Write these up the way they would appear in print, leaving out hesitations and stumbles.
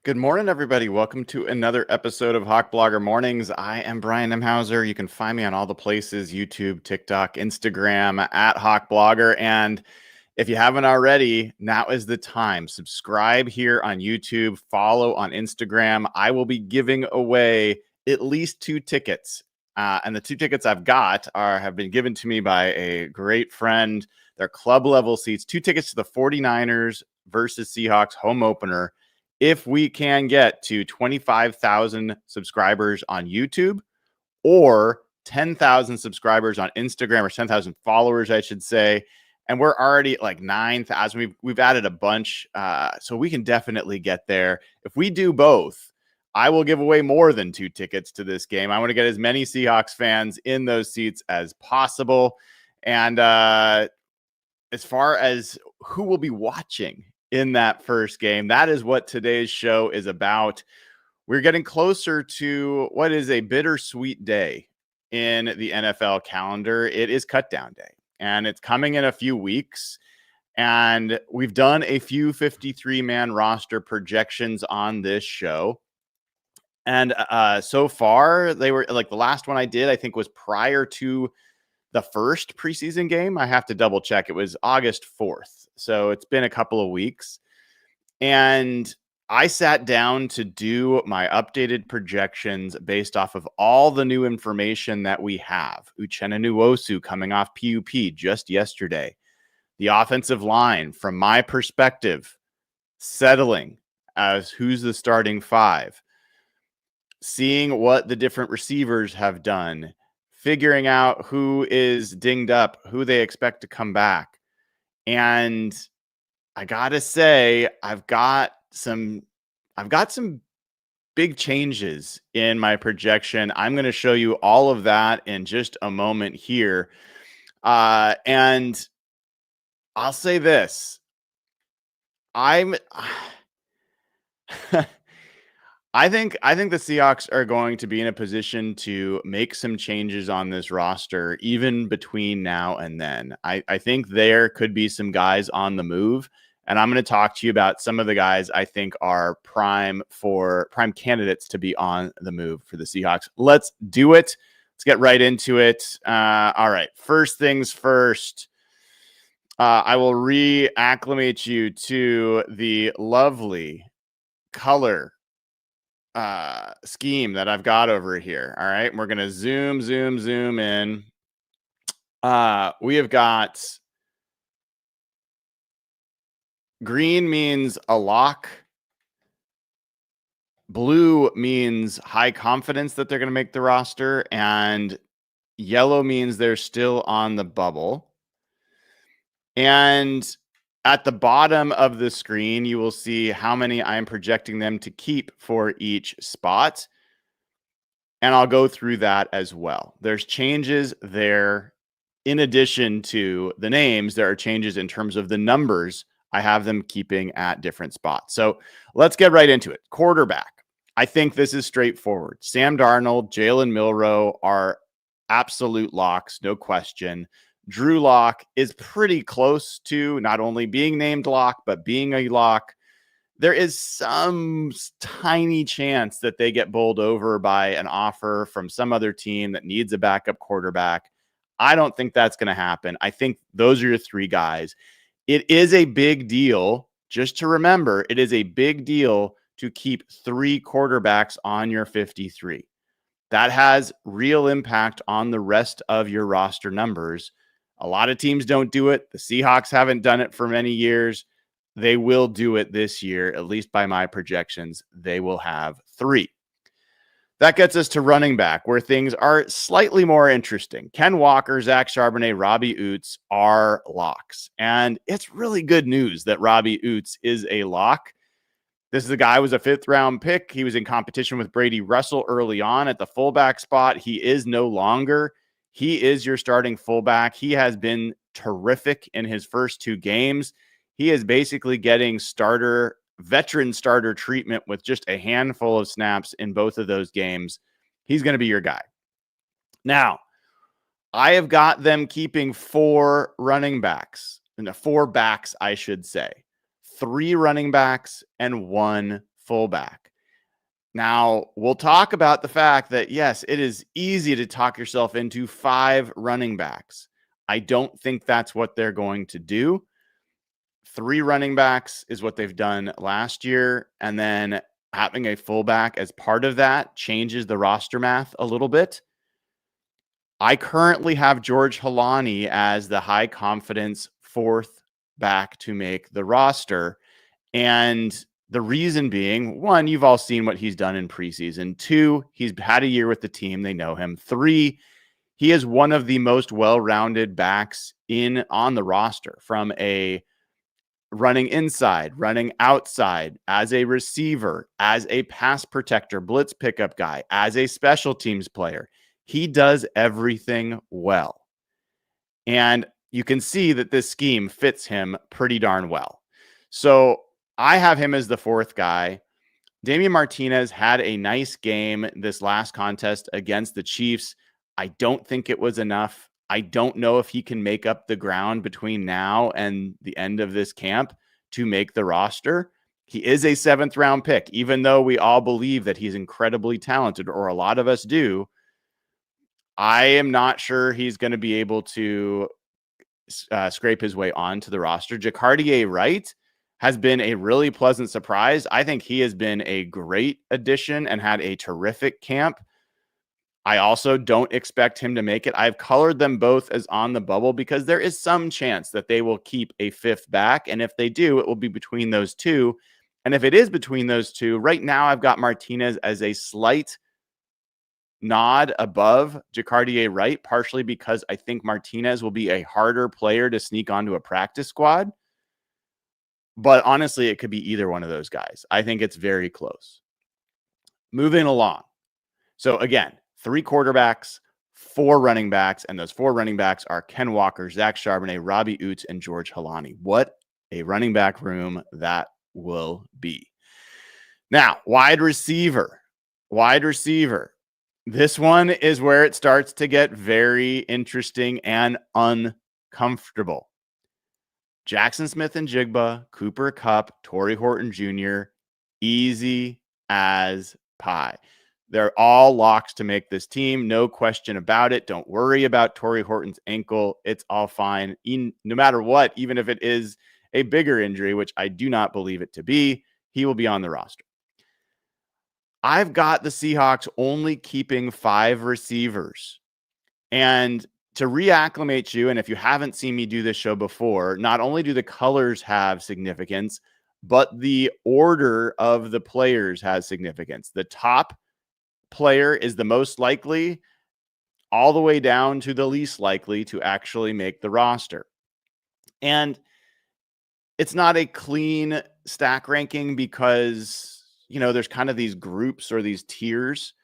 Good morning, everybody. Welcome to another episode of Hawk Blogger Mornings. I am Brian Nemhauser. You can find me on all the places: YouTube, TikTok, Instagram, at Hawk Blogger. And if you haven't already, now is the time. Subscribe here on YouTube, follow on Instagram. I will be giving away at least 2 tickets. And the 2 tickets I've got have been given to me by a great friend. They're club level seats, 2 tickets to the 49ers versus Seahawks home opener. If we can get to 25,000 subscribers on YouTube or 10,000 subscribers on Instagram, or 10,000 followers, I should say. And we're already at like 9,000. We've added a bunch. So we can definitely get there. If we do both, I will give away more than 2 tickets to this game. I want to get as many Seahawks fans in those seats as possible. And as far as who will be watching in that first game, that is what today's show is about. We're getting closer to what is a bittersweet day in the NFL calendar. It is cutdown day, and it's coming in a few weeks. And we've done a few 53-man roster projections on this show. And so far, they were like the last one I did, I think, was prior to the first preseason game. I have to double check. It was August 4th. So it's been a couple of weeks. And I sat down to do my updated projections based off of all the new information that we have. Uchenna Nwosu coming off PUP just yesterday. The offensive line, from my perspective, settling as who's the starting 5. Seeing what the different receivers have done. Figuring out who is dinged up, who they expect to come back. And I gotta say, I've got some big changes in my projection. I'm going to show you all of that in just a moment here. And I'll say this. I think the Seahawks are going to be in a position to make some changes on this roster, even between now and then. I think there could be some guys on the move, and I'm going to talk to you about some of the guys I think are prime candidates to be on the move for the Seahawks. Let's do it. Let's get right into it. All right. First things first. I will reacclimate you to the lovely color scheme that I've got over here. All right. We're going to zoom in. We have got green means a lock. Blue means high confidence that they're going to make the roster. And yellow means they're still on the bubble. And at the bottom of the screen, you will see how many I'm projecting them to keep for each spot. And I'll go through that as well. There's changes there. In addition to the names, there are changes in terms of the numbers I have them keeping at different spots. So let's get right into it. Quarterback. I think this is straightforward. Sam Darnold, Jalen Milroe are absolute locks, no question. Drew Lock is pretty close to not only being named lock, but being a lock. There is some tiny chance that they get bowled over by an offer from some other team that needs a backup quarterback. I don't think that's going to happen. I think those are your 3 guys. It is a big deal, just to remember, it is a big deal to keep 3 quarterbacks on your 53. That has real impact on the rest of your roster numbers. A lot of teams don't do it. The Seahawks haven't done it for many years. They will do it this year, at least by my projections. They will have 3. That gets us to running back, where things are slightly more interesting. Ken Walker, Zach Charbonnet, Robbie Oots are locks. And it's really good news that Robbie Oots is a lock. This is a guy who was a 5th-round pick. He was in competition with Brady Russell early on at the fullback spot. He is no longer. He is your starting fullback. He has been terrific in his first 2 games. He is basically getting veteran starter treatment with just a handful of snaps in both of those games. He's going to be your guy. Now, I have got them keeping 4 running backs, 4 backs, I should say. 3 running backs and 1 fullback. Now, we'll talk about the fact that, yes, it is easy to talk yourself into 5 running backs. I don't think that's what they're going to do. 3 running backs is what they've done last year. And then having a fullback as part of that changes the roster math a little bit. I currently have George Halani as the high confidence 4th back to make the roster. And the reason being, 1, you've all seen what he's done in preseason. 2, he's had a year with the team. They know him. 3, he is one of the most well-rounded backs on the roster, from a running inside, running outside, as a receiver, as a pass protector, blitz pickup guy, as a special teams player. He does everything well. And you can see that this scheme fits him pretty darn well. So I have him as the 4th guy. Damian Martinez had a nice game this last contest against the Chiefs. I don't think it was enough. I don't know if he can make up the ground between now and the end of this camp to make the roster. He is a 7th round pick, even though we all believe that he's incredibly talented, or a lot of us do. I am not sure he's going to be able to scrape his way onto the roster. Jacardier Wright has been a really pleasant surprise. I think he has been a great addition and had a terrific camp. I also don't expect him to make it. I've colored them both as on the bubble because there is some chance that they will keep a 5th back. And if they do, it will be between those 2. And if it is between those 2, right now I've got Martinez as a slight nod above Jacardier Wright, partially because I think Martinez will be a harder player to sneak onto a practice squad. But honestly, it could be either one of those guys. I think it's very close. Moving along. So again, 3 quarterbacks, 4 running backs, and those 4 running backs are Ken Walker, Zach Charbonnet, Robbie Oots, and George Halani. What a running back room that will be. Now, wide receiver. This one is where it starts to get very interesting and uncomfortable. Jackson Smith and Jigba, Cooper Kupp, Torrey Horton Jr., easy as pie. They're all locks to make this team. No question about it. Don't worry about Torrey Horton's ankle. It's all fine. No matter what, even if it is a bigger injury, which I do not believe it to be, he will be on the roster. I've got the Seahawks only keeping 5 receivers. And to reacclimate you, and if you haven't seen me do this show before, not only do the colors have significance, but the order of the players has significance. The top player is the most likely, all the way down to the least likely to actually make the roster. And it's not a clean stack ranking because, there's kind of these groups or these tiers,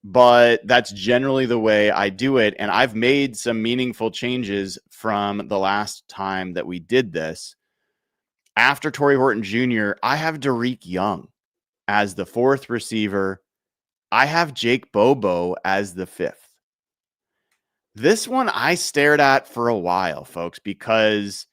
but that's generally the way I do it. And I've made some meaningful changes from the last time that we did this. After Torrey Horton Jr., I have Derek Young as the 4th receiver. I have Jake Bobo as the 5th. This one I stared at for a while, folks, because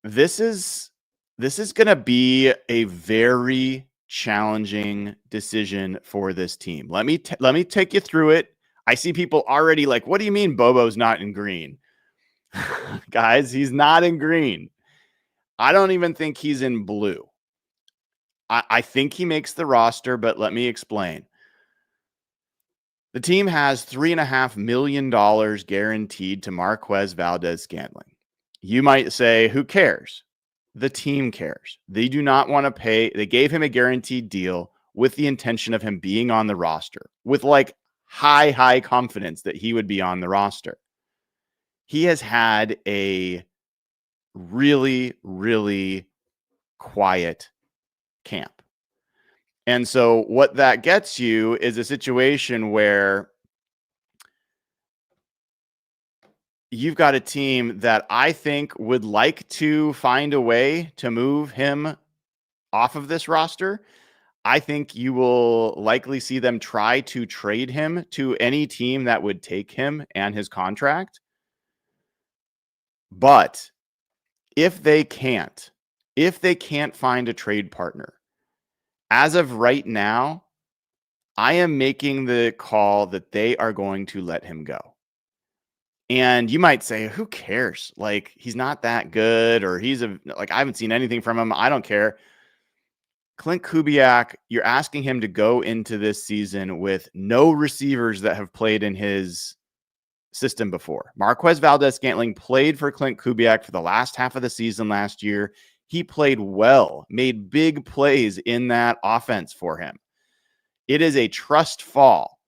this is going to be a very challenging decision for this team. Let me take you through it. I see people already like, what do you mean Bobo's not in green? Guys, he's not in green. I don't even think he's in blue. I think he makes the roster, but let me explain. The team has $3.5 million guaranteed to Marquez Valdez-Scantling. You might say, who cares? The team cares. They do not want to pay. They gave him a guaranteed deal with the intention of him being on the roster, with like high confidence that he would be on the roster. He has had a really, really quiet camp. And so what that gets you is a situation where you've got a team that I think would like to find a way to move him off of this roster. I think you will likely see them try to trade him to any team that would take him and his contract. But if they can't find a trade partner, As of right now, I am making the call that they are going to let him go. And you might say, who cares? Like, he's not that good, or I haven't seen anything from him. I don't care. Clint Kubiak, you're asking him to go into this season with no receivers that have played in his system before. Marquez Valdes-Scantling played for Clint Kubiak for the last half of the season last year. He played well, made big plays in that offense for him. It is a trust fall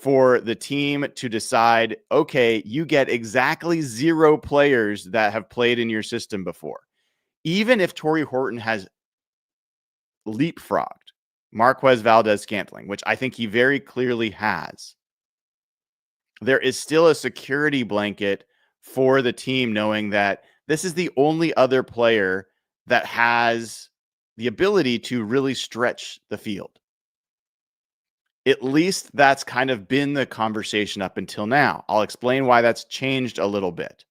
for the team to decide, okay, you get exactly 0 players that have played in your system before. Even if Torrey Horton has leapfrogged Marquez Valdes-Scantling, which I think he very clearly has, there is still a security blanket for the team knowing that this is the only other player that has the ability to really stretch the field. At least that's kind of been the conversation up until now. I'll explain why that's changed a little bit.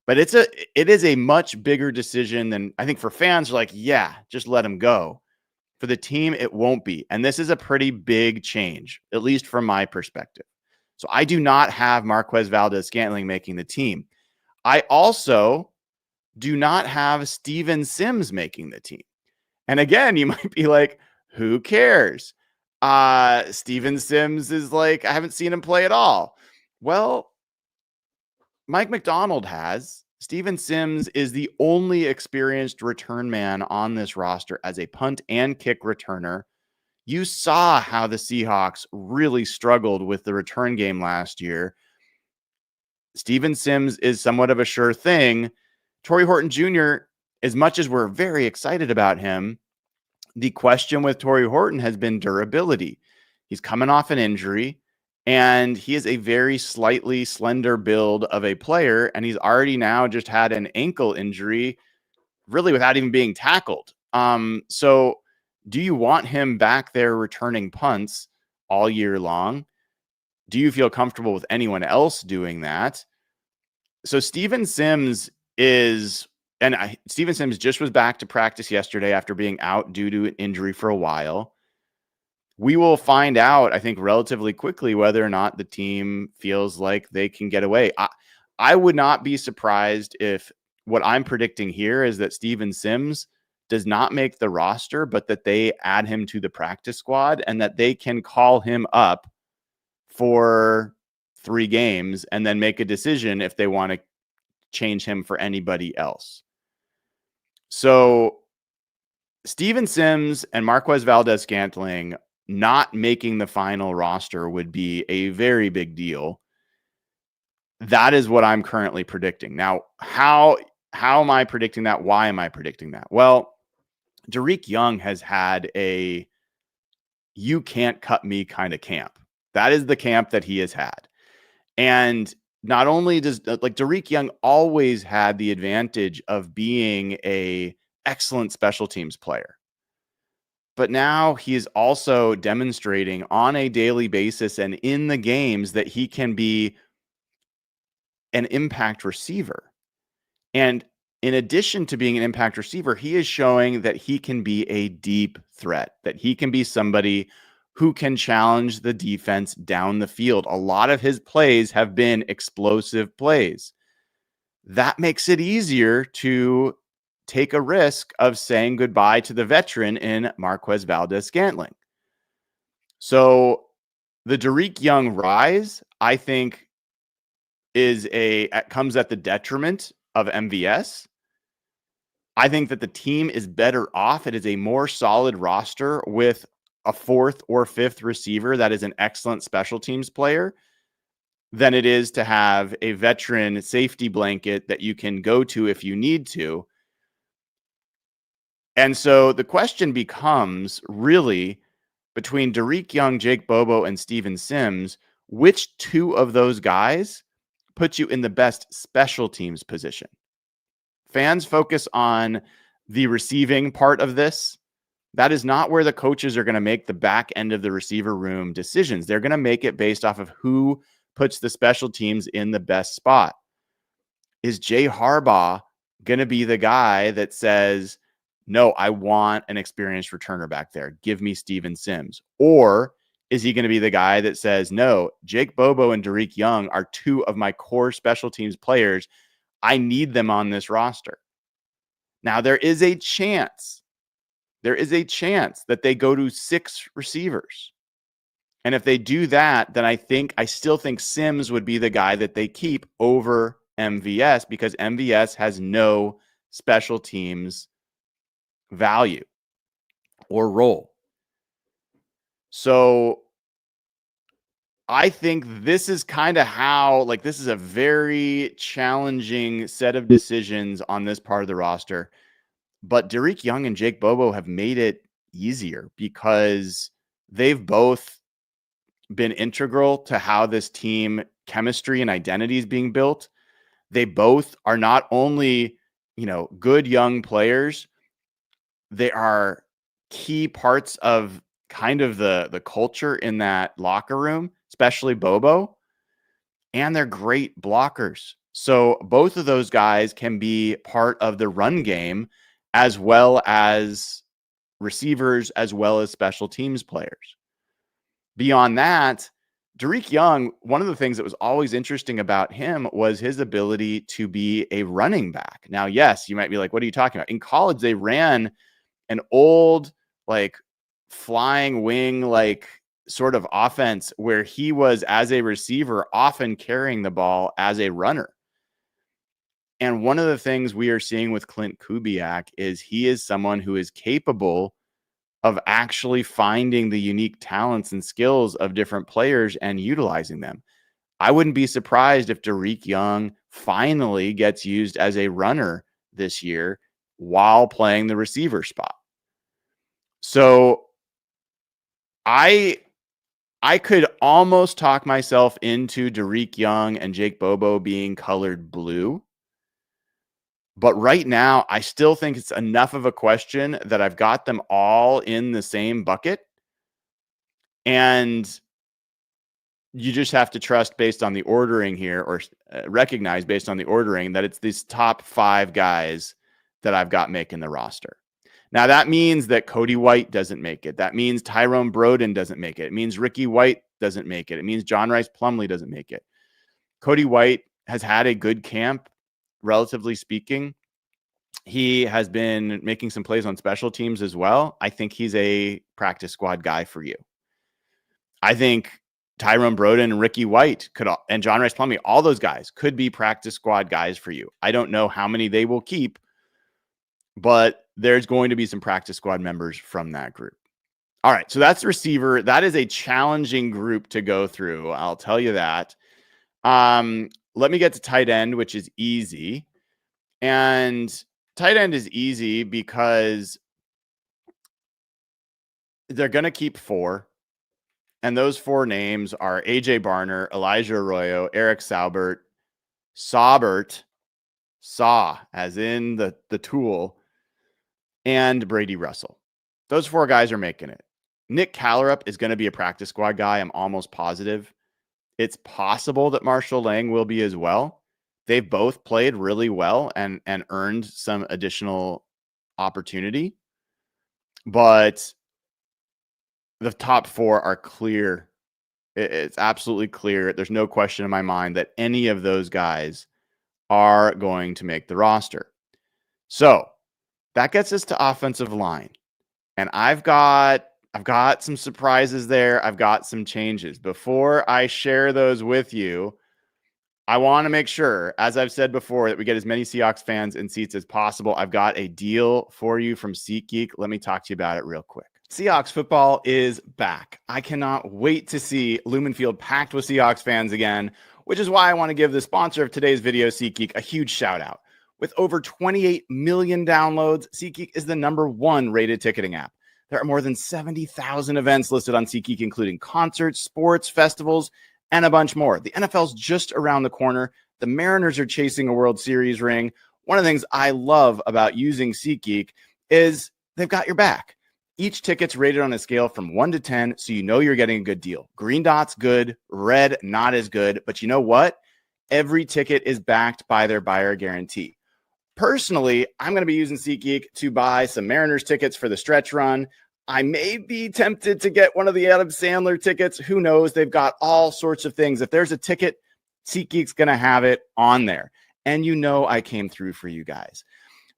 But it is a much bigger decision than I think for fans are like, yeah, just let him go. For the team, it won't be. And this is a pretty big change, at least from my perspective. So I do not have Marquez Valdes-Scantling making the team. I also do not have Steven Sims making the team. And again, you might be like, who cares? Steven Sims is like, I haven't seen him play at all. Well, Mike McDonald has. Steven Sims is the only experienced return man on this roster as a punt and kick returner. You saw how the Seahawks really struggled with the return game last year. Steven Sims is somewhat of a sure thing. Torrey Horton Jr., as much as we're very excited about him, the question with Torrey Horton has been durability. He's coming off an injury, and he is a very slightly slender build of a player, and he's already now just had an ankle injury, really without even being tackled. So do you want him back there returning punts all year long? Do you feel comfortable with anyone else doing that? So Steven Sims Steven Sims just was back to practice yesterday after being out due to an injury for a while. We will find out, I think, relatively quickly whether or not the team feels like they can get away. I would not be surprised if what I'm predicting here is that Steven Sims does not make the roster, but that they add him to the practice squad and that they can call him up for 3 games and then make a decision if they want to change him for anybody else. So Steven Sims and Marquez Valdes-Scantling not making the final roster would be a very big deal. That is what I'm currently predicting. Now, how am I predicting that? Why am I predicting that? Well, Derek Young has had a you can't cut me kind of camp. That is the camp that he has had. And not only does Derek Young always had the advantage of being a excellent special teams player, but now he is also demonstrating on a daily basis and in the games that he can be an impact receiver. And in addition to being an impact receiver, he is showing that he can be a deep threat, that he can be somebody who can challenge the defense down the field. A lot of his plays have been explosive plays. That makes it easier to take a risk of saying goodbye to the veteran in Marquez Valdes-Scantling. So the Derek Young rise, I think, comes at the detriment of MVS. I think that the team is better off. It is a more solid roster with a 4th or 5th receiver that is an excellent special teams player than it is to have a veteran safety blanket that you can go to if you need to. And so the question becomes really between Derek Young, Jake Bobo, and Steven Sims, which 2 of those guys put you in the best special teams position? Fans focus on the receiving part of this. That is not where the coaches are going to make the back end of the receiver room decisions. They're going to make it based off of who puts the special teams in the best spot. Is Jay Harbaugh going to be the guy that says, No, I want an experienced returner back there. Give me Steven Sims. Or is he going to be the guy that says, no, Jake Bobo and Derek Young are two of my core special teams players. I need them on this roster. Now, there is a chance that they go to 6 receivers. And if they do that, then I still think Sims would be the guy that they keep over MVS, because MVS has no special teams value or role. So I think this is kind of how, like, this is a very challenging set of decisions on this part of the roster. But Derek Young and Jake Bobo have made it easier because they've both been integral to how this team chemistry and identity is being built. They both are not only, good young players, they are key parts of kind of the culture in that locker room, especially Bobo, and they're great blockers. So both of those guys can be part of the run game as well as receivers, as well as special teams players. Beyond that, Derek Young, one of the things that was always interesting about him was his ability to be a running back. Now, yes, you might be like, what are you talking about? In college, they ran an old, like, flying wing, like, sort of offense where he was, as a receiver, often carrying the ball as a runner. And one of the things we are seeing with Clint Kubiak is he is someone who is capable of actually finding the unique talents and skills of different players and utilizing them. I wouldn't be surprised if Derek Young finally gets used as a runner this year while playing the receiver spot. So I could almost talk myself into Derek Young and Jake Bobo being colored blue. But right now, I still think it's enough of a question that I've got them all in the same bucket. And you just have to trust based on the ordering here, or recognize based on the ordering, that it's these top 5 guys that I've got making the roster. Now, that means that Cody White doesn't make it. That means Tyrone Broden doesn't make it. It means Ricky White doesn't make it. It means John Rice Plumlee doesn't make it. Cody White has had a good camp, relatively speaking. He has been making some plays on special teams as well. I think he's a practice squad guy for you. I think Tyrone Broden and Ricky White and John Rice Plumlee, all those guys could be practice squad guys for you. I don't know how many they will keep, but there's going to be some practice squad members from that group. All right, so that's the receiver. That is a challenging group to go through, I'll tell you that. Let me get to tight end, which is easy. And tight end is easy because they're going to keep 4. And those 4 names are AJ Barner, Elijah Arroyo, Eric Saubert, Saw, as in the tool, and Brady Russell. Those 4 guys are making it. Nick Callerup is going to be a practice squad guy. I'm almost positive. It's possible that Marshall Lang will be as well. They've both played really well and earned some additional opportunity. But the top 4 are clear. It's absolutely clear. There's no question in my mind that any of those guys are going to make the roster. So that gets us to offensive line. And I've got some surprises there. I've got some changes. Before I share those with you, I want to make sure, as I've said before, that we get as many Seahawks fans in seats as possible. I've got a deal for you from SeatGeek. Let me talk to you about it real quick. Seahawks football is back. I cannot wait to see Lumen Field packed with Seahawks fans again, which is why I want to give the sponsor of today's video, SeatGeek, a huge shout out. With over 28 million downloads, SeatGeek is the #1 rated ticketing app. There are more than 70,000 events listed on SeatGeek, including concerts, sports, festivals, and a bunch more. The NFL's just around the corner. The Mariners are chasing a World Series ring. One of the things I love about using SeatGeek is they've got your back. Each ticket's rated on a scale from 1 to 10, so you know you're getting a good deal. Green dot's good, red not as good, but you know what? Every ticket is backed by their buyer guarantee. Personally, I'm going to be using SeatGeek to buy some Mariners tickets for the stretch run. I may be tempted to get one of the Adam Sandler tickets. Who knows? They've got all sorts of things. If there's a ticket, SeatGeek's going to have it on there. And you know I came through for you guys.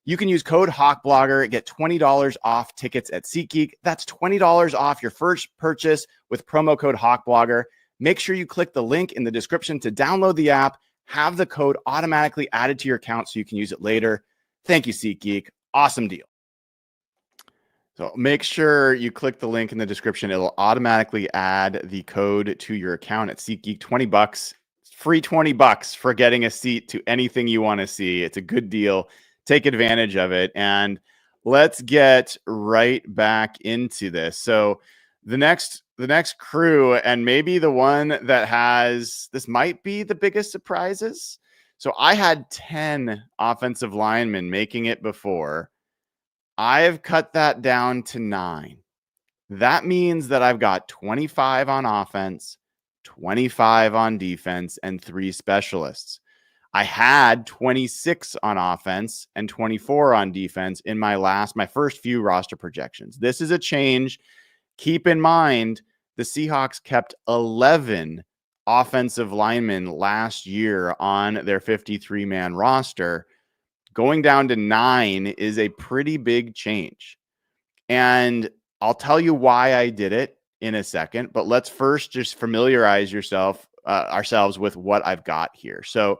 You can use code HawkBlogger, get $20 off tickets at SeatGeek. That's $20 off your first purchase with promo code HawkBlogger. Make sure you click the link in the description to download the app. Have the code automatically added to your account so you can use it later. Thank you, SeatGeek. Awesome deal. So make sure you click the link in the description. It'll automatically add the code to your account at SeatGeek. $20, free $20 for getting a seat to anything you want to see. It's a good deal. Take advantage of it. And let's get right back into this. So the next crew, and maybe the one that has, this might be the biggest surprises. So I had 10 offensive linemen making it before. I've cut that down to 9. That means that I've got 25 on offense, 25 on defense, and 3 specialists. I had 26 on offense and 24 on defense in my first few roster projections. This is a change. Keep in mind, the Seahawks kept 11 offensive linemen last year on their 53-man roster. Going down to 9 is a pretty big change. And I'll tell you why I did it in a second, but let's first just familiarize ourselves with what I've got here. So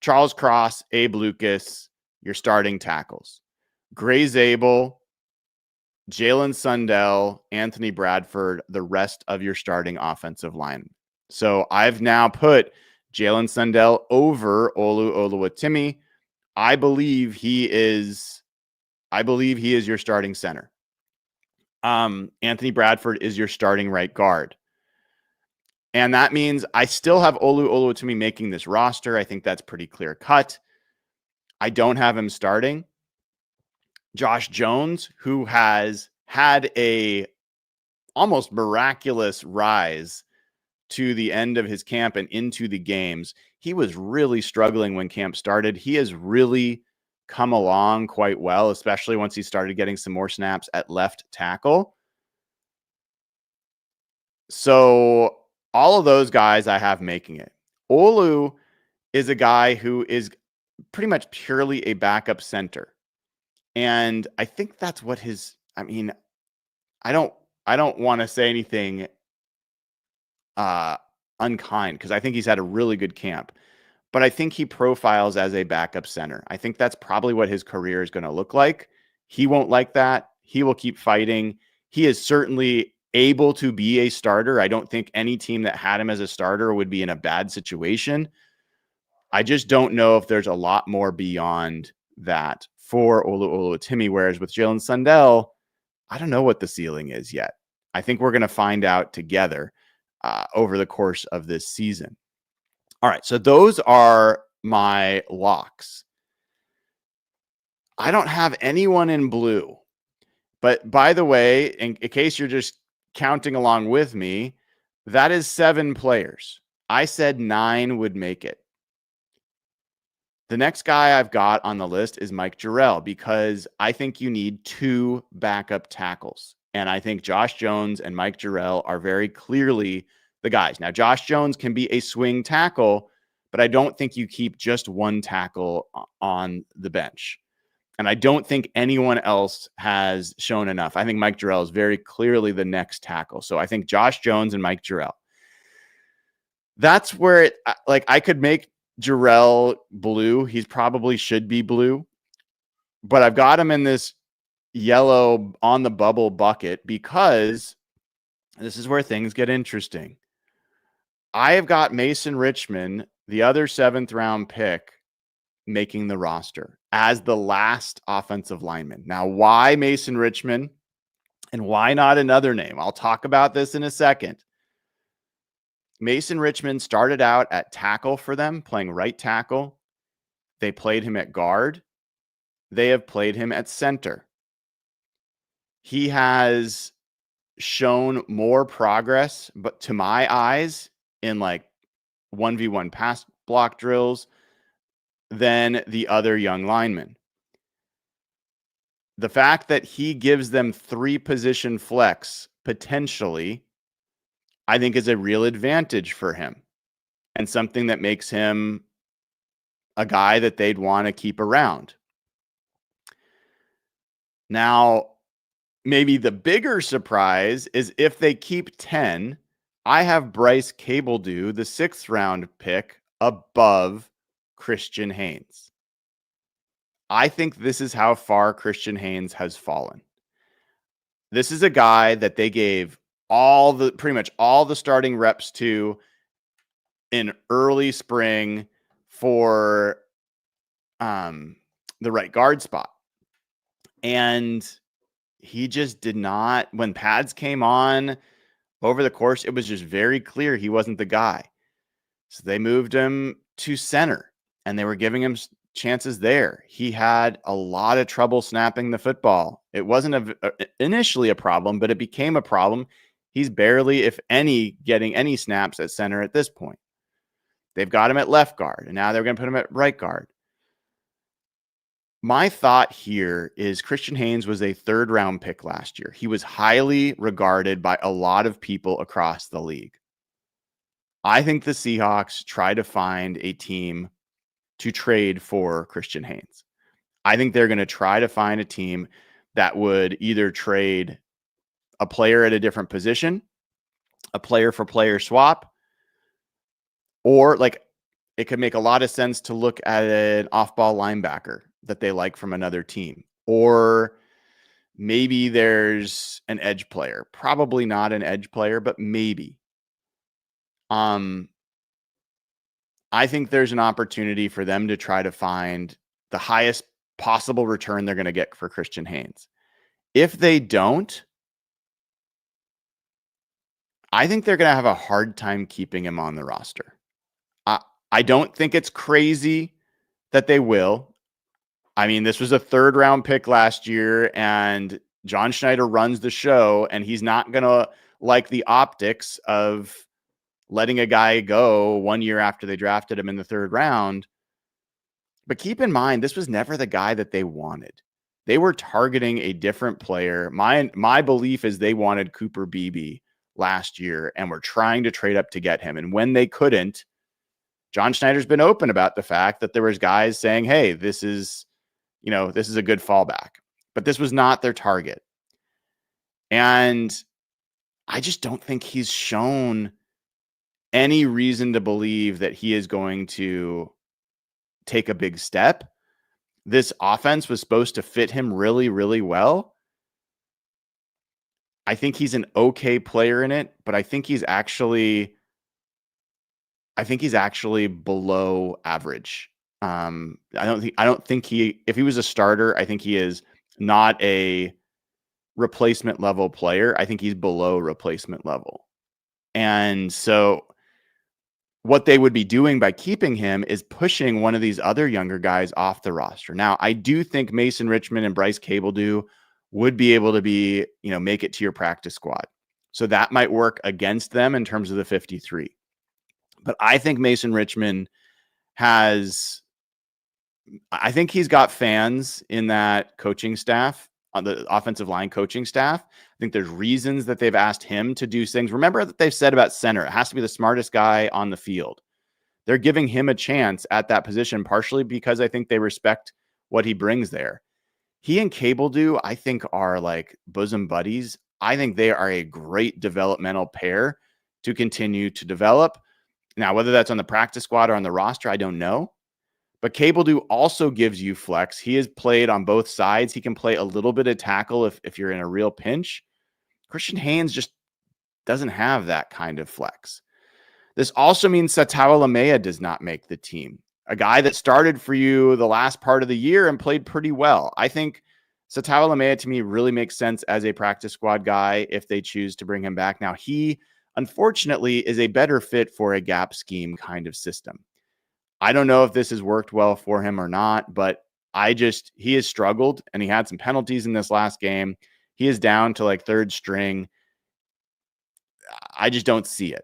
Charles Cross, Abe Lucas, your starting tackles. Gray Zabel, Jalen Sundell, Anthony Bradford, the rest of your starting offensive line. So I've now put Jalen Sundell over Olu Oluwatimi. I believe he is your starting center. Anthony Bradford is your starting right guard. And that means I still have Olu Oluwatimi making this roster. I think that's pretty clear cut. I don't have him starting. Josh Jones, who has had a almost miraculous rise to the end of his camp and into the games. He was really struggling when camp started. He has really come along quite well, especially once he started getting some more snaps at left tackle. So all of those guys I have making it. Olu is a guy who is pretty much purely a backup center. And I think that's what I don't want to say anything unkind, because I think he's had a really good camp, but I think he profiles as a backup center. I think that's probably what his career is going to look like. He won't like that. He will keep fighting. He is certainly able to be a starter. I don't think any team that had him as a starter would be in a bad situation. I just don't know if there's a lot more beyond that for Olu Oluwatimi, whereas with Jalen Sundell, I don't know what the ceiling is yet. I think we're going to find out together over the course of this season. All right, so those are my locks. I don't have anyone in blue. But by the way, in case you're just counting along with me, that is 7 players. I said 9 would make it. The next guy I've got on the list is Mike Jarrell, because I think you need 2 backup tackles. And I think Josh Jones and Mike Jarrell are very clearly the guys. Now, Josh Jones can be a swing tackle, but I don't think you keep just 1 tackle on the bench. And I don't think anyone else has shown enough. I think Mike Jarrell is very clearly the next tackle. So I think Josh Jones and Mike Jarrell. That's where I could make Jarrell blue. He probably should be blue, but I've got him in this yellow on the bubble bucket because this is where things get interesting. I have got Mason Richmond, the other 7th round pick, making the roster as the last offensive lineman. Now, why Mason Richmond and why not another name? I'll talk about this in a second. Mason Richmond started out at tackle for them, playing right tackle. They played him at guard. They have played him at center. He has shown more progress, but to my eyes, in like 1v1 pass block drills than the other young linemen. the fact that he gives them 3-position flex potentially, I think is a real advantage for him and something that makes him a guy that they'd want to keep around. Now, maybe the bigger surprise is if they keep 10, I have Bryce Cabledew, the 6th round pick, above Christian Haynes. I think this is how far Christian Haynes has fallen. This is a guy that they gave pretty much all the starting reps to in early spring for the right guard spot. And he just did not, when pads came on over the course, it was just very clear he wasn't the guy. So they moved him to center and they were giving him chances there. He had a lot of trouble snapping the football. It wasn't initially a problem, but it became a problem. He's barely, if any, getting any snaps at center at this point. They've got him at left guard, and now they're going to put him at right guard. My thought here is Christian Haynes was a 3rd round pick last year. He was highly regarded by a lot of people across the league. I think the Seahawks try to find a team to trade for Christian Haynes. I think they're going to try to find a team that would either trade a player at a different position, a player for player swap, or like it could make a lot of sense to look at an off-ball linebacker that they like from another team. Or maybe there's an edge player. Probably not an edge player, but maybe. I think there's an opportunity for them to try to find the highest possible return they're going to get for Christian Haynes. If they don't, I think they're going to have a hard time keeping him on the roster. I don't think it's crazy that they will. I mean, this was a 3rd round pick last year, and John Schneider runs the show, and he's not going to like the optics of letting a guy go 1 year after they drafted him in the 3rd round. But keep in mind, this was never the guy that they wanted. They were targeting a different player. My belief is they wanted Cooper Beebe last year and were trying to trade up to get him. And when they couldn't, John Schneider's been open about the fact that there was guys saying, hey, this is a good fallback. But this was not their target. And I just don't think he's shown any reason to believe that he is going to take a big step. This offense was supposed to fit him really, really well. I think he's an okay player in it, but I think he's actually below average. I don't think if he was a starter, I think he is not a replacement level player. I think he's below replacement level. And so what they would be doing by keeping him is pushing one of these other younger guys off the roster. Now, I do think Mason Richmond and Bryce Cabledew would be able to make it to your practice squad. So that might work against them in terms of the 53. But I think Mason Richmond he's got fans in that coaching staff, on the offensive line coaching staff. I think there's reasons that they've asked him to do things. Remember that they've said about center, it has to be the smartest guy on the field. They're giving him a chance at that position, partially because I think they respect what he brings there. He and Cabledew, I think, are like bosom buddies. I think they are a great developmental pair to continue to develop. Now, whether that's on the practice squad or on the roster, I don't know. But Cabledew also gives you flex. He has played on both sides. He can play a little bit of tackle if you're in a real pinch. Christian Haynes just doesn't have that kind of flex. This also means Satawa Lamea does not make the team. A guy that started for you the last part of the year and played pretty well. I think Satawa Lamea to me really makes sense as a practice squad guy if they choose to bring him back. Now, he unfortunately is a better fit for a gap scheme kind of system. I don't know if this has worked well for him or not, but he has struggled, and he had some penalties in this last game. He is down to like 3rd string. I just don't see it.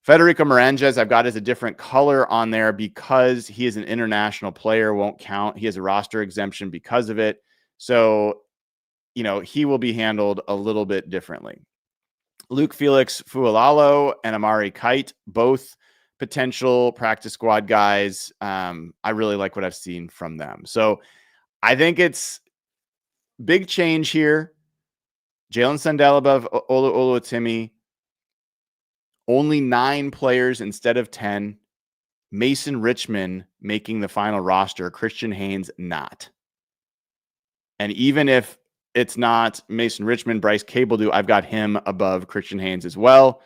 Federico Moranges, I've got as a different color on there because he is an international player, won't count. He has a roster exemption because of it. So, he will be handled a little bit differently. Luke Felix Fualalo and Amari Kite, both potential practice squad guys. I really like what I've seen from them. So I think it's big change here. Jalen Sandell above Olu Oluwatimi. Only 9 players instead of 10. Mason Richmond making the final roster. Christian Haynes not. And even if it's not Mason Richmond, Bryce Cable, I've got him above Christian Haynes as well.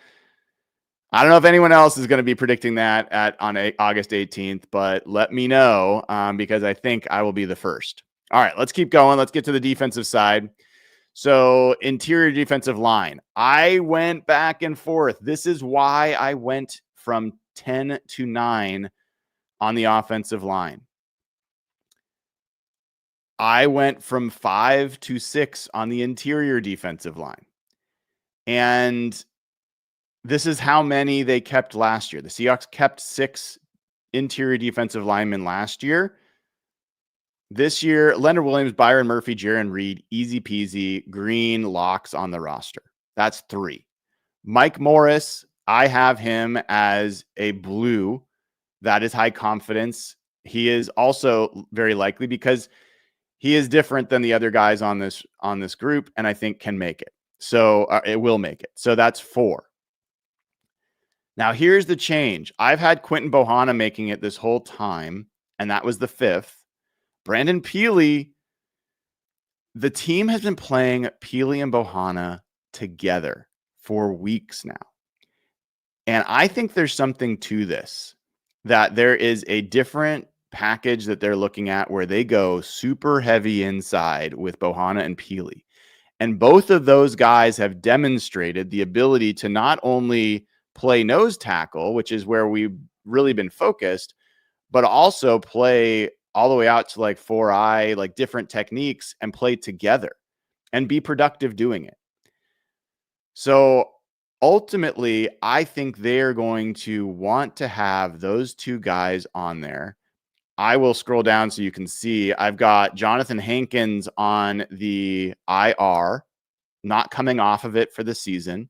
I don't know if anyone else is going to be predicting that on August 18th, but let me know because I think I will be the first. All right, let's keep going. Let's get to the defensive side. So interior defensive line, I went back and forth. This is why I went from 10 to 9 on the offensive line. I went from 5 to 6 on the interior defensive line. And this is how many they kept last year. The Seahawks kept 6 interior defensive linemen last year. This year, Leonard Williams, Byron Murphy, Jaron Reed, easy peasy, green locks on the roster. That's 3. Mike Morris, I have him as a blue. That is high confidence. He is also very likely because he is different than the other guys on this group, and I think can make it. So it will make it. So that's 4. Now here's the change. I've had Quinton Bohanna making it this whole time, and that was the 5th. Brandon Peely, the team has been playing Peely and Bohanna together for weeks now. And I think there's something to this, that there is a different package that they're looking at where they go super heavy inside with Bohanna and Peely. And both of those guys have demonstrated the ability to not only play nose tackle, which is where we've really been focused, but also play all the way out to like 4-eye, like different techniques and play together and be productive doing it. So ultimately, I think they're going to want to have those 2 guys on there. I will scroll down so you can see. I've got Jonathan Hankins on the IR, not coming off of it for the season,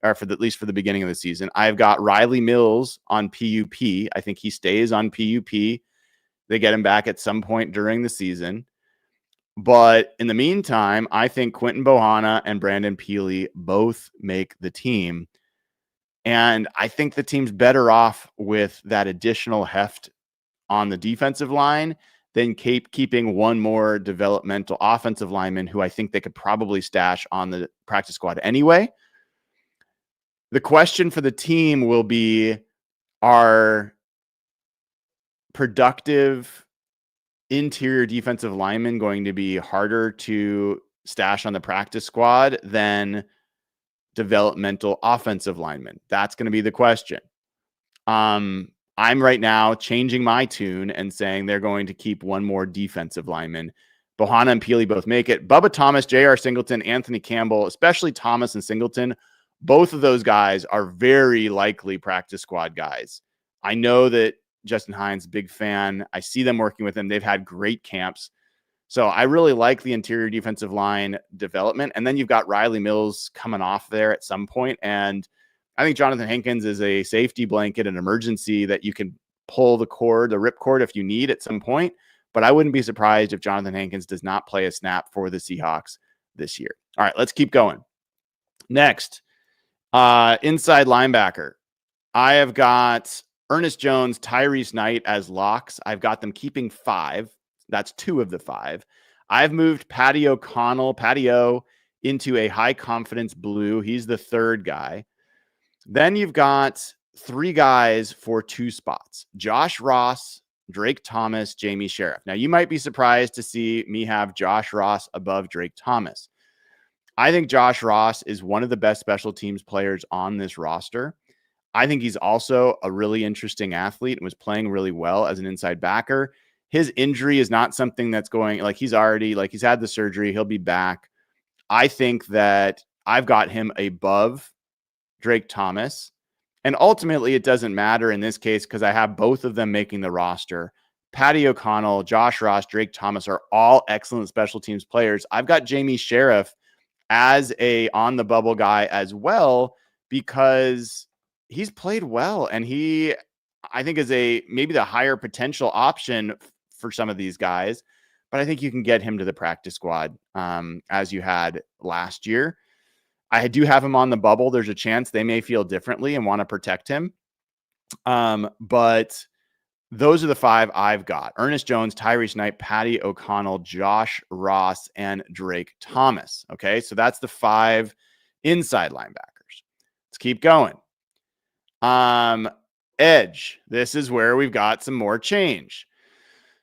or at least for the beginning of the season. I've got Riley Mills on PUP. I think he stays on PUP. They get him back at some point during the season. But in the meantime, I think Quinton Bohanna and Brandon Peely both make the team. And I think the team's better off with that additional heft on the defensive line than keeping one more developmental offensive lineman who I think they could probably stash on the practice squad anyway. The question for the team will be, are productive interior defensive linemen going to be harder to stash on the practice squad than developmental offensive linemen? That's going to be the question. I'm right now changing my tune and saying they're going to keep one more defensive lineman. Bohanna and Peely both make it. Bubba Thomas, J.R. Singleton, Anthony Campbell, especially Thomas and Singleton, both of those guys are very likely practice squad guys. I know that Justin Hines, big fan. I see them working with him. They've had great camps. So I really like the interior defensive line development. And then you've got Riley Mills coming off there at some point. And I think Jonathan Hankins is a safety blanket, an emergency that you can pull the ripcord if you need at some point. But I wouldn't be surprised if Jonathan Hankins does not play a snap for the Seahawks this year. All right, let's keep going. Next, inside linebacker. I have got Ernest Jones, Tyrese Knight as locks. I've got them keeping 5. That's 2 of the 5. I've moved Patty O into a high confidence blue. He's the 3rd guy. Then you've got 3 guys for 2 spots. Josh Ross, Drake Thomas, Jamie Sheriff. Now, you might be surprised to see me have Josh Ross above Drake Thomas. I think Josh Ross is one of the best special teams players on this roster. I think he's also a really interesting athlete and was playing really well as an inside backer. His injury is not something that's going, like he's had the surgery. He'll be back. I think that I've got him above Drake Thomas. And ultimately, it doesn't matter in this case because I have both of them making the roster. Patty O'Connell, Josh Ross, Drake Thomas are all excellent special teams players. I've got Jamie Sheriff as a on the bubble guy as well, because he's played well, and he, I think, is maybe the higher potential option for some of these guys. But I think you can get him to the practice squad as you had last year. I do have him on the bubble. There's a chance they may feel differently and want to protect him. But those are the 5 I've got: Ernest Jones, Tyrese Knight, Patty O'Connell, Josh Ross, and Drake Thomas. Okay, so that's the 5 inside linebackers. Let's keep going. Edge. This is where we've got some more change.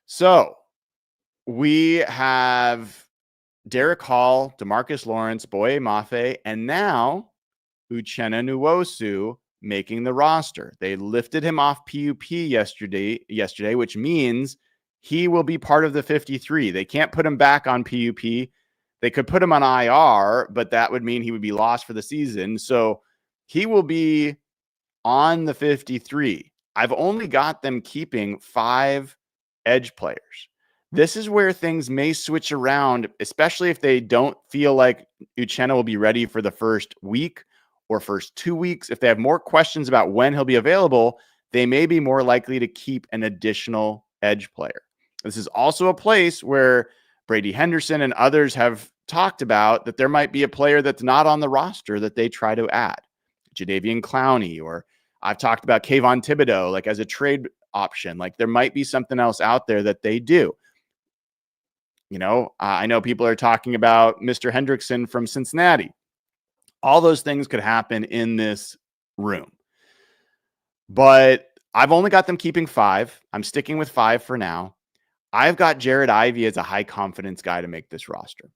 So we have Derek Hall, DeMarcus Lawrence, Boye Mafe, and now Uchenna Nwosu making the roster. They lifted him off PUP yesterday, which means he will be part of the 53. They can't put him back on PUP. They could put him on IR, but that would mean he would be lost for the season. So he will be on the 53. I've only got them keeping 5 edge players. This is where things may switch around, especially if they don't feel like Uchenna will be ready for the first week or first 2 weeks. If they have more questions about when he'll be available, they may be more likely to keep an additional edge player. This is also a place where Brady Henderson and others have talked about that there might be a player that's not on the roster that they try to add. Jadeveon Clowney, or I've talked about Kayvon Thibodeau, like as a trade option. Like there might be something else out there that they do. You know, I know people are talking about Mr. Hendrickson from Cincinnati. All those things could happen in this room. But I've only got them keeping 5. I'm sticking with 5 for now. I've got Jared Ivey as a high confidence guy to make this roster.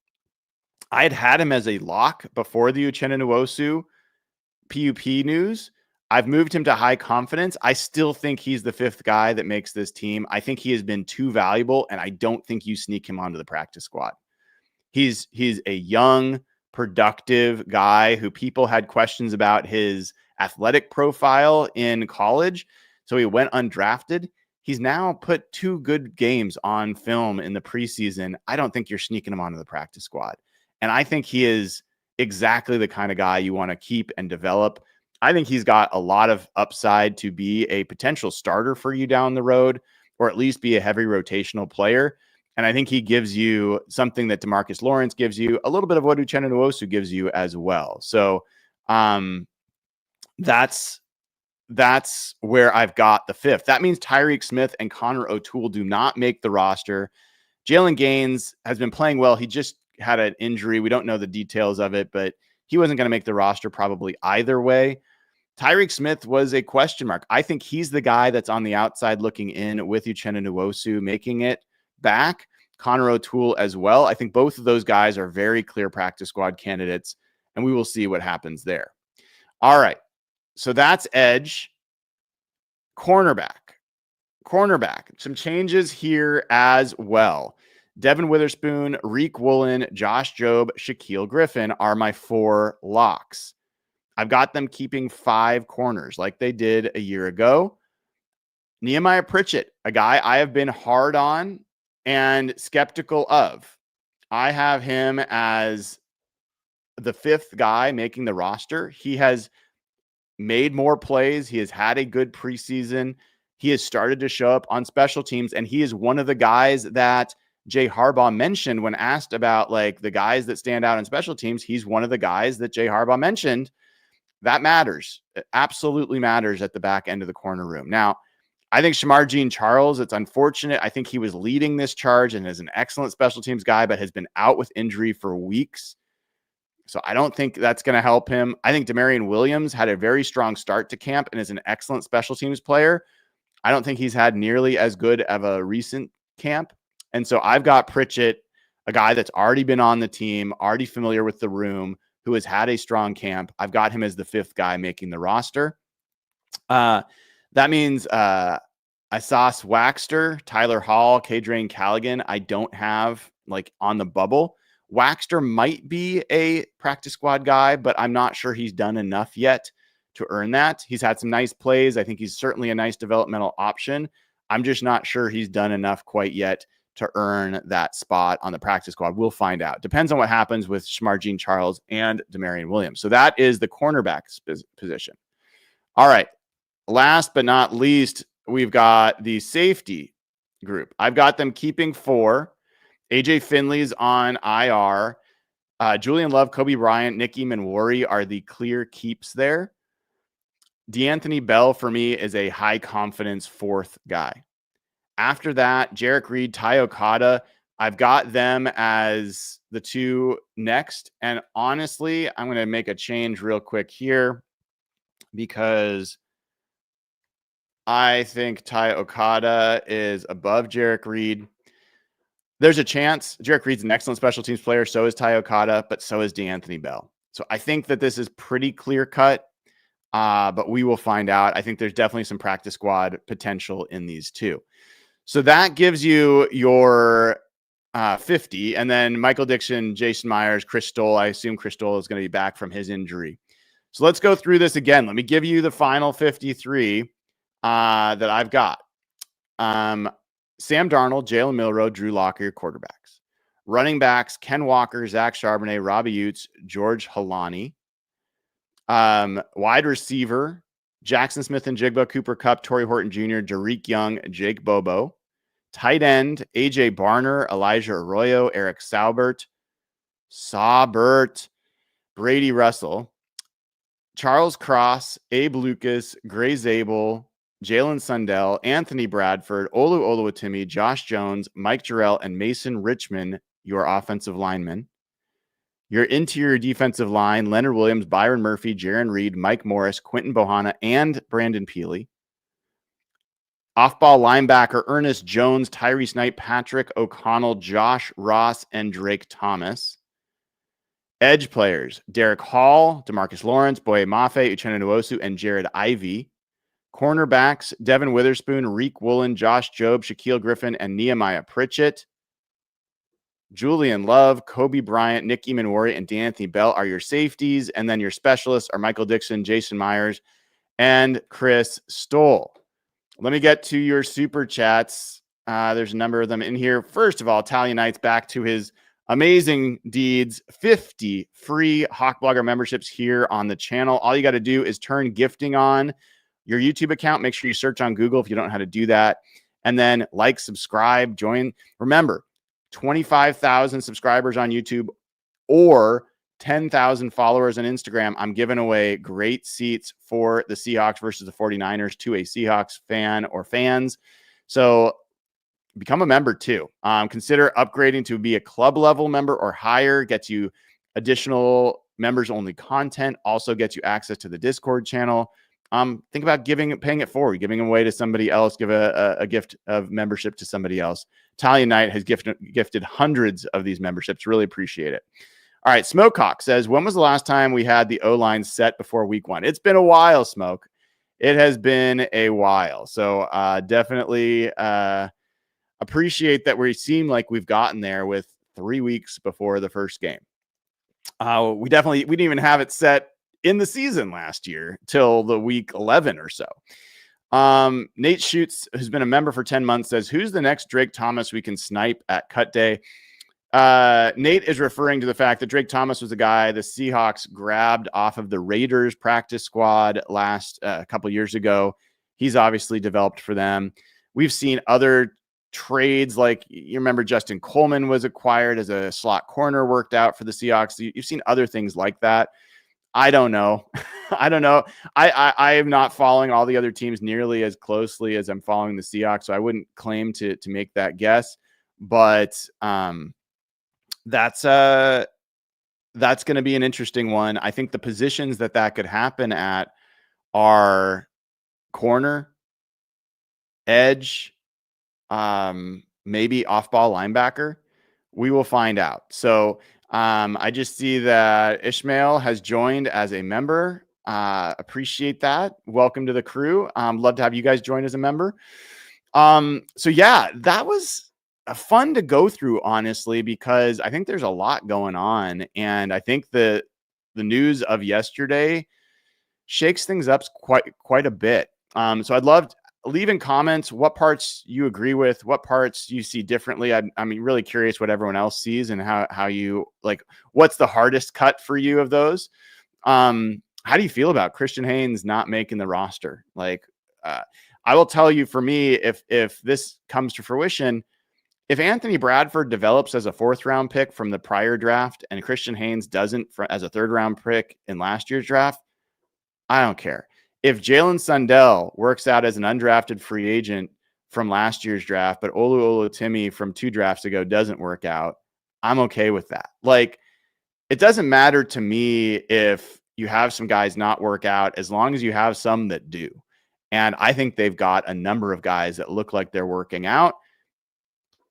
I had him as a lock before the Uchenna Nwosu PUP news. I've moved him to high confidence. I still think he's the 5th guy that makes this team. I think he has been too valuable, and I don't think you sneak him onto the practice squad. He's a young, productive guy who people had questions about his athletic profile in college, so he went undrafted. He's now put 2 good games on film in the preseason. I don't think you're sneaking him onto the practice squad. And I think he is exactly the kind of guy you want to keep and develop. I think he's got a lot of upside to be a potential starter for you down the road, or at least be a heavy rotational player. And I think he gives you something that DeMarcus Lawrence gives you, a little bit of what Uchenna Nwosu gives you as well. So that's where I've got the 5th. That means Tyreek Smith and Connor O'Toole do not make the roster. Jalen Gaines has been playing well. He just had an injury. We don't know the details of it, but he wasn't going to make the roster probably either way. Tyreek Smith was a question mark. I think he's the guy that's on the outside looking in with Uchenna Nwosu making it back. Connor O'Toole as well. I think both of those guys are very clear practice squad candidates, and we will see what happens there. All right. So that's edge. Cornerback. Some changes here as well. Devin Witherspoon, Reek Woolen, Josh Jobe, Shaquille Griffin are my 4 locks. I've got them keeping 5 corners like they did a year ago. Nehemiah Pritchett, a guy I have been hard on and skeptical of. I have him as the 5th guy making the roster. He has made more plays. He has had a good preseason. He has started to show up on special teams, and he is one of the guys that Jay Harbaugh mentioned when asked about like the guys that stand out in special teams. He's one of the guys that Jay Harbaugh mentioned. That matters. It absolutely matters at the back end of the corner room. Now, I think Shamar Jean-Charles, it's unfortunate. I think he was leading this charge and is an excellent special teams guy, but has been out with injury for weeks. So I don't think that's going to help him. I think Demarion Williams had a very strong start to camp and is an excellent special teams player. I don't think he's had nearly as good of a recent camp. And so I've got Pritchett, a guy that's already been on the team, already familiar with the room, who has had a strong camp. I've got him as the 5th guy making the roster. That means Asas Waxter, Tyler Hall, Kadrain Callaghan, I don't have like on the bubble. Waxter might be a practice squad guy, but I'm not sure he's done enough yet to earn that. He's had some nice plays. I think he's certainly a nice developmental option. I'm just not sure he's done enough quite yet to earn that spot on the practice squad. We'll find out. Depends on what happens with Shemar Jean-Charles and Demarion Williams. So that is the cornerback position. All right. Last but not least, we've got the safety group. I've got them keeping 4. AJ Finley's on IR. Julian Love, Kobe Bryant, Nicky Manwari are the clear keeps there. D'Anthony Bell, for me, is a high confidence 4th guy. After that, Jarek Reed, Ty Okada, I've got them as the 2 next. And honestly, I'm going to make a change real quick here because I think Ty Okada is above Jarek Reed. There's a chance. Jarek Reed's an excellent special teams player. So is Ty Okada, but so is D'Anthony Bell. So I think that this is pretty clear cut, but we will find out. I think there's definitely some practice squad potential in these 2. So that gives you your 50. And then Michael Dixon, Jason Myers, Chris Stoll. I assume Chris Stoll is going to be back from his injury. So let's go through this again. Let me give you the final 53 that I've got. Sam Darnold, Jalen Milroe, Drew Locker, your quarterbacks. Running backs, Ken Walker, Zach Charbonnet, Robbie Utes, George Halani. Wide receiver, Jackson Smith and Jigba, Cooper Kupp, Torrey Horton Jr., Derek Young, Jake Bobo. Tight end, AJ Barner, Elijah Arroyo, Eric Saubert, Brady Russell, Charles Cross, Abe Lucas, Gray Zabel, Jalen Sundell, Anthony Bradford, Olu Oluwatimi, Josh Jones, Mike Jarrell, and Mason Richmond, your offensive linemen. Your interior defensive line, Leonard Williams, Byron Murphy, Jaron Reed, Mike Morris, Quentin Bohanna, and Brandon Peely. Off-ball linebacker, Ernest Jones, Tyrese Knight, Patrick O'Connell, Josh Ross, and Drake Thomas. Edge players, Derek Hall, DeMarcus Lawrence, Boye Mafe, Uchenna Nwosu, and Jared Ivey. Cornerbacks, Devin Witherspoon, Reek Woolen, Josh Jobe, Shaquille Griffin, and Nehemiah Pritchett. Julian Love, Kobe Bryant, Nicky Manwari, and D'Anthony Bell are your safeties. And then your specialists are Michael Dixon, Jason Myers, and Chris Stoll. Let me get to your super chats. There's a number of them in here. First of all, Talia Knight's back to his amazing deeds. 50 free Hawkblogger memberships here on the channel. All you got to do is turn gifting on your YouTube account. Make sure you search on Google if you don't know how to do that. And then like, subscribe, join. Remember, 25,000 subscribers on YouTube or 10,000 followers on Instagram. I'm giving away great seats for the Seahawks versus the 49ers to a Seahawks fan or fans. So become a member too. Consider upgrading to be a club level member or higher. Gets you additional members only content. Also gets you access to the Discord channel. Think about paying it forward, giving away to somebody else. Give a gift of membership to somebody else. Talia Knight has gifted hundreds of these memberships. Really appreciate it. All right, Smokehawk says, when was the last time we had the O-line set before week 1? It's been a while, Smoke. It has been a while. So definitely appreciate that we seem like we've gotten there with 3 weeks before the first game. We didn't even have it set in the season last year till the week 11 or so. Nate Schutz, who's been a member for 10 months, says, who's the next Drake Thomas we can snipe at cut day? Nate is referring to the fact that Drake Thomas was a guy the Seahawks grabbed off of the Raiders practice squad a couple years ago. He's obviously developed for them. We've seen other trades, like you remember Justin Coleman was acquired as a slot corner, worked out for the Seahawks. You've seen other things like that. I don't know. I don't know. I am not following all the other teams nearly as closely as I'm following the Seahawks, so I wouldn't claim to make that guess. But that's going to be an interesting one. I think the positions that could happen at are corner, edge, maybe off-ball linebacker. We will find out. So I just see that Ishmael has joined as a member. Appreciate that. Welcome to the crew. Love to have you guys join as a member. So yeah, that was fun to go through, honestly, because I think there's a lot going on. And I think the news of yesterday shakes things up quite a bit. So I'd love leave in comments what parts you agree with, what parts you see differently. I'm really curious what everyone else sees and how you like, what's the hardest cut for you of those? How do you feel about Christian Haynes not making the roster? Like, I will tell you, for me, if this comes to fruition, if Anthony Bradford develops as a 4th round pick from the prior draft and Christian Haynes doesn't as a 3rd round pick in last year's draft, I don't care. If Jalen Sundell works out as an undrafted free agent from last year's draft, but Olu Olutimi from 2 drafts ago doesn't work out, I'm okay with that. Like, it doesn't matter to me if you have some guys not work out, as long as you have some that do. And I think they've got a number of guys that look like they're working out.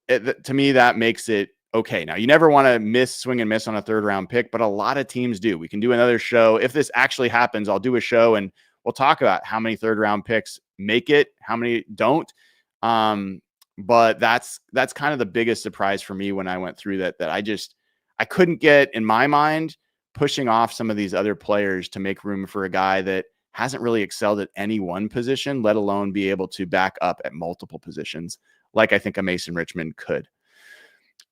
To me, that makes it okay. Now, you never want to swing and miss on a 3rd round pick, but a lot of teams do. We can do another show. If this actually happens, I'll do a show and we'll talk about how many 3rd round picks make it, how many don't. But that's kind of the biggest surprise for me when I went through that I couldn't get, in my mind, pushing off some of these other players to make room for a guy that hasn't really excelled at any one position, let alone be able to back up at multiple positions, like I think a Mason Richmond could.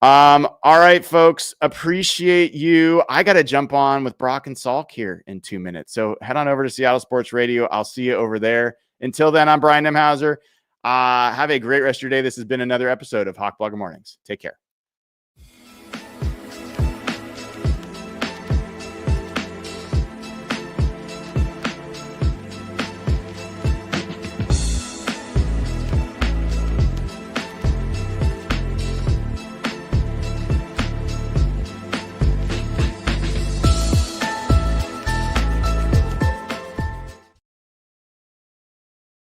All right, folks, appreciate you. I got to jump on with Brock and Salk here in 2 minutes. So head on over to Seattle Sports Radio. I'll see you over there. Until then, I'm Brian Nemhauser. Have a great rest of your day. This has been another episode of Hawk Blogger Mornings. Take care.